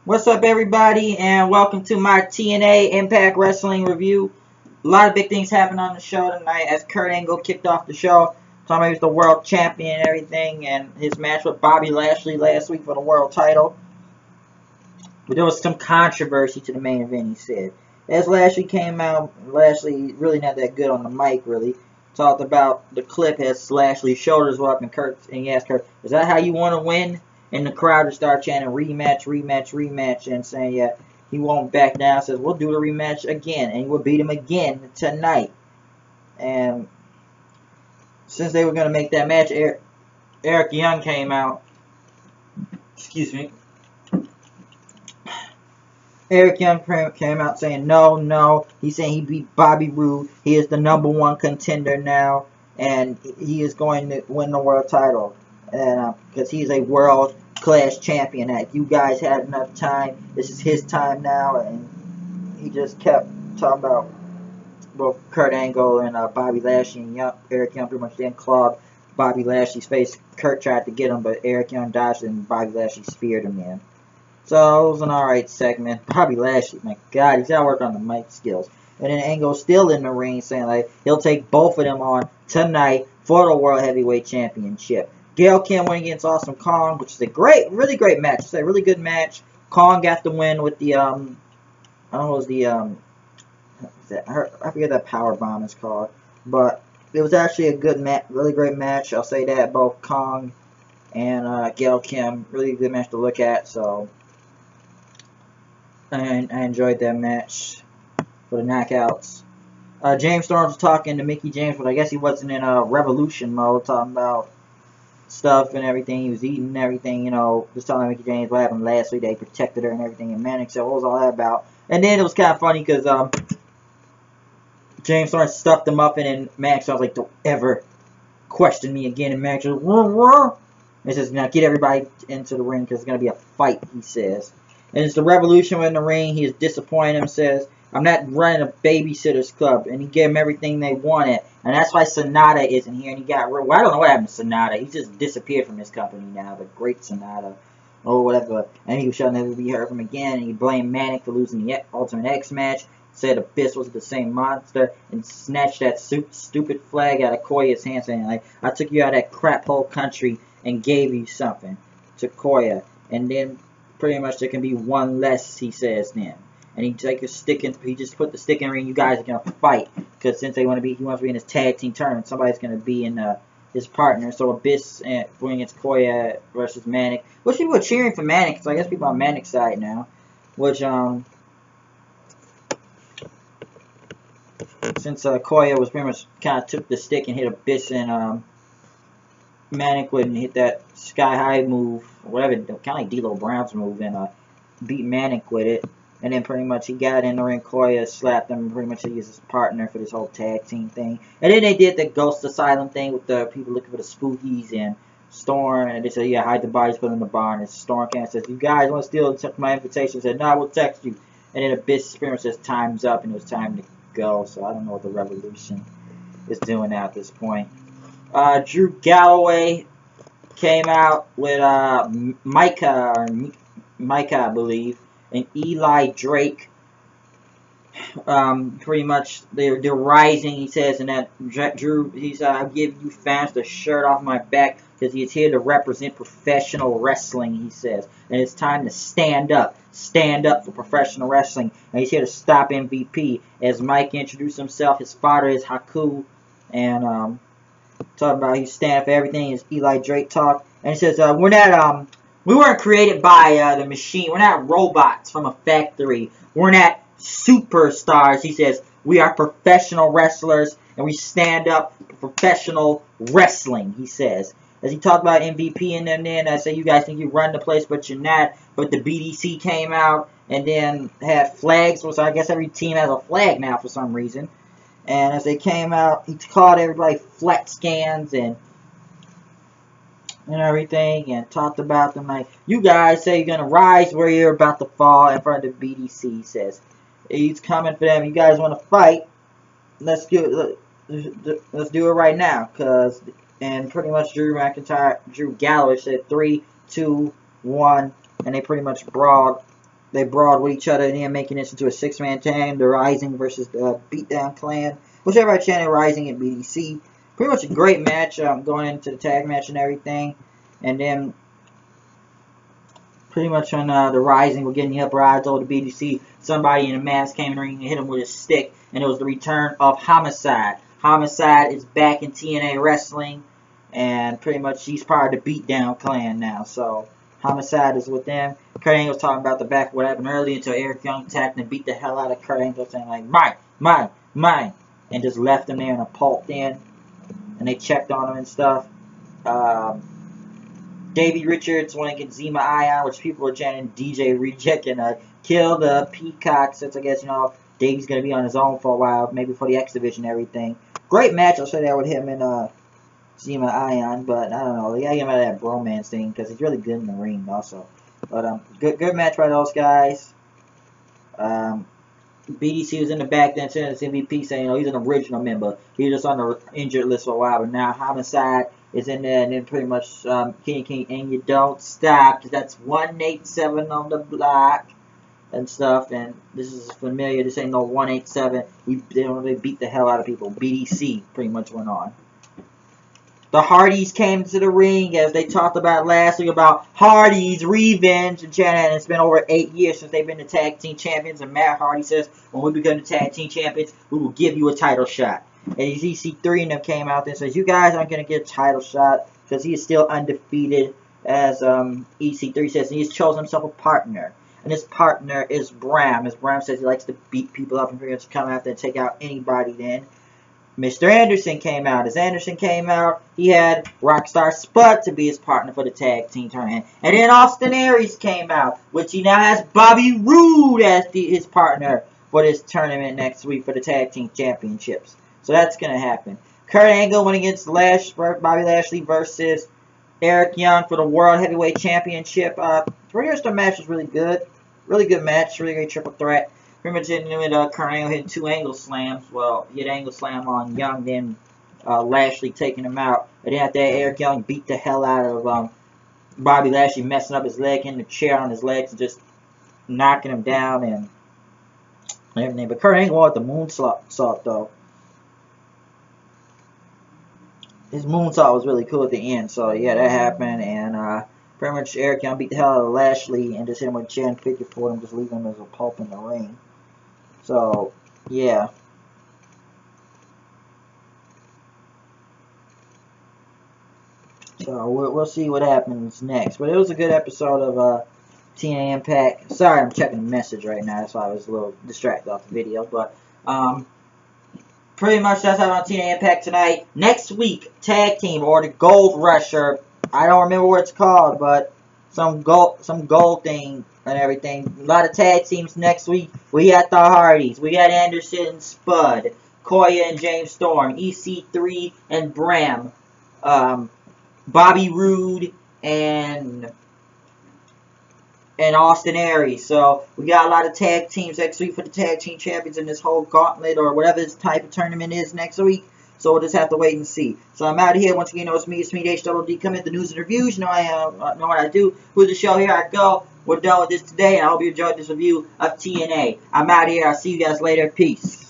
What's up, everybody, and welcome to my TNA Impact Wrestling review. A lot of big things happened on the show tonight as Kurt Angle kicked off the show. Talking about he was the world champion and everything, and his match with Bobby Lashley last week for the world title. But there was some controversy to the main event, he said. As Lashley came out, Lashley really not that good on the mic, really. Talked about the clip as Lashley's shoulders were up, and he asked Kurt, "Is that how you want to win?" And the crowd just started chanting rematch, rematch, rematch, and saying, yeah, he won't back down. Says, we'll do the rematch again, and we'll beat him again tonight. And since they were going to make that match, Eric Young came out. Excuse me. Eric Young came out saying, no. He's saying he beat Bobby Roode. He is the #1 contender now, and he is going to win the world title. And because he's a world-class champion. That you guys had enough time. This is his time now, and he just kept talking about both Kurt Angle and Bobby Lashley, and Eric Young pretty much then clawed Bobby Lashley's face. Kurt tried to get him, but Eric Young dodged it, and Bobby Lashley speared him in. So it was an alright segment. Bobby Lashley, my God, he's got to work on the mic skills. And then Angle's still in the ring saying like he'll take both of them on tonight for the World Heavyweight Championship. Gail Kim went against Awesome Kong, which is a really great match. It's a really good match. Kong got the win with the I don't know what was the I forget that power bomb is called, but it was actually a good match, really great match. I'll say that both Kong and Gail Kim, really good match to look at. So. And I enjoyed that match for the knockouts. James Storm was talking to Mickie James, but I guess he wasn't in revolution mode, talking about stuff and everything. He was eating and everything, just telling Mickie James what happened last week. They protected her and everything. And Manic said, what was all that about? And then it was kind of funny because James Storm stuffed him up, and then Manic was like, don't ever question me again. And Manic says, wah. He says, now get everybody into the ring because it's going to be a fight, he says. And it's the Revolution in the ring. He is disappointed. Him says, I'm not running a babysitter's club. And he gave them everything they wanted. And that's why Sonata isn't here. And he got rid. Well, I don't know what happened to Sonata. He just disappeared from his company now. The great Sonata. Or whatever. And he shall never be heard from again. And he blamed Manic for losing the Ultimate X match. Said Abyss was the same monster. And snatched that stupid flag out of Koya's hand. Saying, like, I took you out of that crap hole country and gave you something. To Koya. And then pretty much there can be one less, he says then. And he take a stick in, he just put the stick in the ring. You guys are gonna fight because since he wants to be in his tag team tournament, somebody's gonna be in his partner. So Abyss going against Koya versus Manic, which people are cheering for Manic. So I guess people on Manic's side now. Which since Koya was pretty much kind of took the stick and hit Abyss, and Manic wouldn't hit that sky high move, or whatever, kind of like D'Lo Brown's move, and beat Manic with it. And then pretty much he got in the ring, Koya slapped him, and pretty much he was his partner for this whole tag team thing. And then they did the Ghost Asylum thing with the people looking for the Spookies and Storm, and they said, yeah, hide the bodies, put them in the barn. And Storm came and says, you guys want to steal my invitation? Said, no, I will text you. And then Abyss pretty much says, time's up, and it was time to go. So I don't know what the Revolution is doing now at this point. Drew Galloway came out with Micah, I believe, and Eli Drake. Pretty much they're rising, he says, and that Drew, I'll give you fans the shirt off my back because he's here to represent professional wrestling, he says. And it's time to stand up for professional wrestling. And he's here to stop MVP. As Mike introduced himself, his father is Haku, and talking about he's standing for everything. It's Eli Drake talk, and he says we weren't created by the machine. We're not robots from a factory. We're not superstars. He says we are professional wrestlers, and we stand up for professional wrestling. He says as he talked about MVP, and then I say you guys think you run the place, but you're not. But the BDC came out and then had flags. So I guess every team has a flag now for some reason. And as they came out, he called everybody flat scans and everything, and talked about them like, you guys say you're gonna rise where you're about to fall in front of the BDC. He says he's coming for them. You guys want to fight? Let's do it right now, and pretty much Drew Galloway said 3, 2, 1, and they pretty much brawled they brawled with each other and then making this into a 6-man tag. The Rising versus the Beatdown Clan. Whichever I channel, Rising and BDC. Pretty much a great match going into the tag match and everything. And then pretty much when the Rising were getting the upper odds over the BDC, somebody in a mask came in the ring and hit him with a stick. And it was the return of Homicide. Homicide is back in TNA Wrestling. And pretty much he's part of the Beatdown Clan now. So Homicide is with them. Kurt Angle was talking about the back of what happened earlier until Eric Young attacked and beat the hell out of Kurt Angle, saying like, mine, mine, mine. And just left him there in a pulp then. And they checked on him and stuff. Davey Richards went against Zema Ion, which people were chanting DJ Reject and kill the Peacock, since I guess, you know, Davey's going to be on his own for a while, maybe for the X Division and everything. Great match, I'll say that, with him and Zema Ion, but I don't know, they gotta get him out of that bromance thing, because he's really good in the ring also. But good match by those guys. BDC was in the back then, saying his MVP, saying, you know, he's an original member. He was just on the injured list for a while, but now Homicide is in there, and then pretty much King, and you don't stop, because that's 187 on the block and stuff, and this is familiar. This ain't no 187. They beat the hell out of people. BDC pretty much went on. The Hardys came to the ring, as they talked about last week about Hardy's revenge. And it's been over 8 years since they've been the tag team champions. And Matt Hardy says, when we become the tag team champions, we will give you a title shot. And EC3 and them came out there and says, you guys aren't going to get a title shot because he is still undefeated, as EC3 says. And he's chosen himself a partner. And his partner is Bram. As Bram says, he likes to beat people up and pretty much come out there and take out anybody then. Mr. Anderson came out. As Anderson came out, he had Rockstar Spud to be his partner for the tag team tournament. And then Austin Aries came out, which he now has Bobby Roode as his partner for this tournament next week for the tag team championships. So that's going to happen. Kurt Angle went against Bobby Lashley versus Eric Young for the World Heavyweight Championship. Pretty much the match was really good. Really good match. Really great triple threat. Pretty much ended with Kurt Angle hitting 2 angle slams. Well, he had angle slam on Young, then Lashley taking him out. And then after that, Eric Young beat the hell out of Bobby Lashley, messing up his leg, hitting the chair on his legs, and just knocking him down and everything. But Kurt Angle won with the moonsault, though. His moonsault was really cool at the end. So, yeah, that happened. And pretty much Eric Young beat the hell out of Lashley and just hit him with a chair and figure for him, just leaving him as a pulp in the ring. So, yeah. So, we'll see what happens next. But it was a good episode of TNA Impact. Sorry, I'm checking the message right now. That's why I was a little distracted off the video. But, pretty much that's all on TNA Impact tonight. Next week, Tag Team, or the Gold Rush, or I don't remember what it's called, but some gold thing and everything. A lot of tag teams next week. We got the Hardys. We got Anderson and Spud. Koya and James Storm. EC3 and Bram. Bobby Roode and Austin Aries. So we got a lot of tag teams next week for the tag team champions in this whole gauntlet or whatever this type of tournament is next week. So we'll just have to wait and see. So I'm out of here. Once again, it's me, HWD. Come in the news and reviews. You know know what I do. Who's the show? Here I go. We're done with this today. And I hope you enjoyed this review of TNA. I'm out of here. I'll see you guys later. Peace.